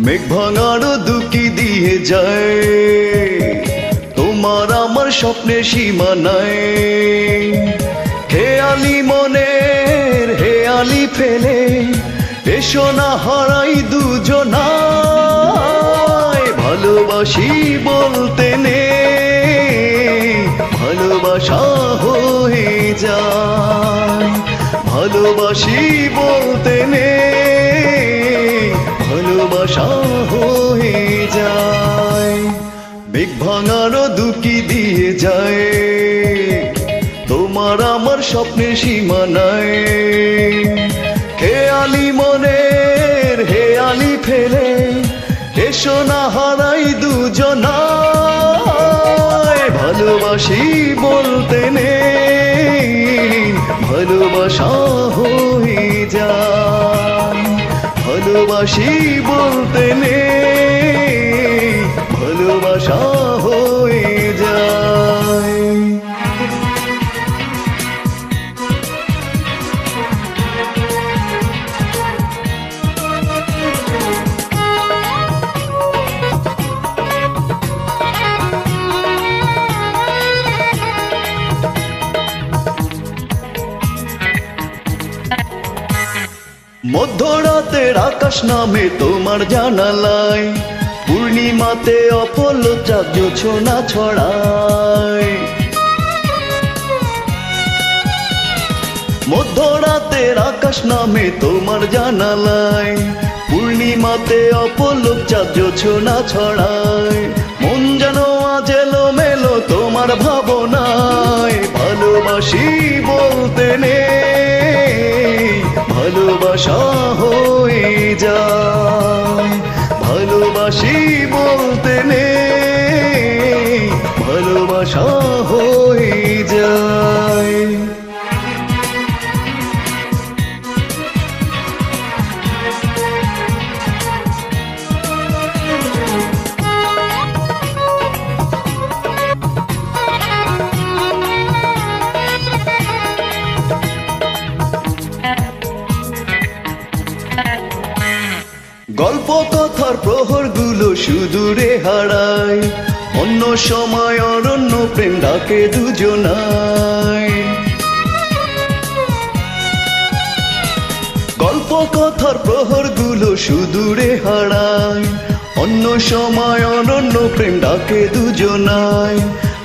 মেঘ ভাঙার দুকি দিয়ে যায়, তোমার আমার স্বপ্নের সীমা নাই। খেয়ালি মনের হেয়ালি ফেলে এসো না হারাই দুজনায়। ভালোবাসি বলতে নেই, ভালোবাসা হয়ে যায়। ভালোবাসি বলতে নেই, ভালোবাসা হয়ে যায়। মেঘ ভাঙার দুকি দিয়ে যায়, তোমার আমার স্বপ্নের সীমা নাই। খেয়ালি মনের হেয়ালি ফেলে এসো না হারাই দুজনায়। ভালোবাসি বলতে নেই, ভালোবাসা হয়ে যায়। ভালোবাসি বলতে নেই, ভালোবাসা হয়ে যায়। মধ্যরাতের আকাশ নামে তোমার জানালায়, পূর্ণিমাতে অপল চাঁদ জোছনা ছড়ায়। মধ্যরাতের আকাশ নামে তোমার জানালায়, পূর্ণিমাতে অপল চাঁদ জোছনা ছড়ায়। মন যেন আজ এলোমেলো তোমার ভাবনায়। ভালোবাসি বলতে নেই, ভালোবাসা হয়ে যায়। ভালোবাসি বলতে নেই, ভালোবাসা হয়ে যায়। গল্প কথার প্রহরগুলো সুদূরে হারায়, অন্য সময় অরণ্য প্রেম ডাকে দুজনায়। গল্প কথার প্রহরগুলো সুদূরে হারায়, অন্য সময় অরণ্য প্রেম ডাকে দুজনায়।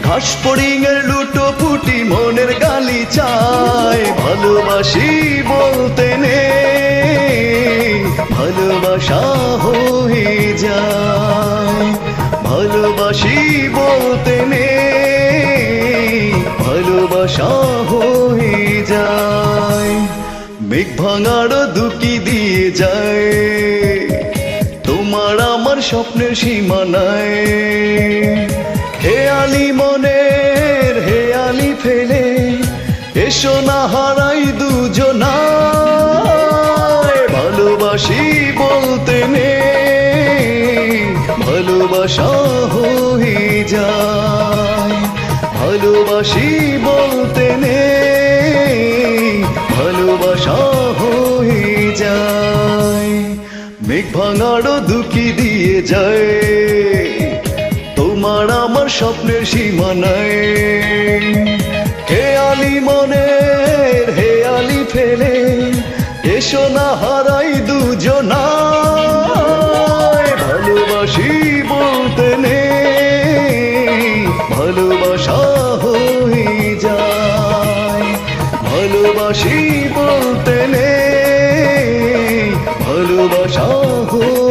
ঘাস ফড়িংয়ের লুটোপুটি মনের গালি চায়। ভালোবাসি বলতে নেই, ভালোবাসা হয়ে যায়। ভালোবাসি বলতে নেই, ভালোবাসা হয়ে যায়। মেঘ ভাঙার দুকি দিয়ে যায়, তোমার আমার স্বপ্নের সীমা নাই। হেয়ালি মনের হেয়ালি ফেলে এসো না হারাই দুজনায়। ভালোবাসি বলতে নেই, ভালোবাসা হয়ে যায়। ভালোবাসি বলতে নেই, ভালোবাসা হয়ে যায়। মেঘ ভাঙার দুকি দিয়ে যায়, তোমার আমার স্বপ্নের সীমা নাই। খেয়ালি মনের হেয়ালি ফেলে এসো না হারাই দুজনায়। ভালোবাসি বলতে নেই, ভালোবাসা হয়ে যায়। ভালোবাসি বলতে নেই, ভালোবাসা হয়ে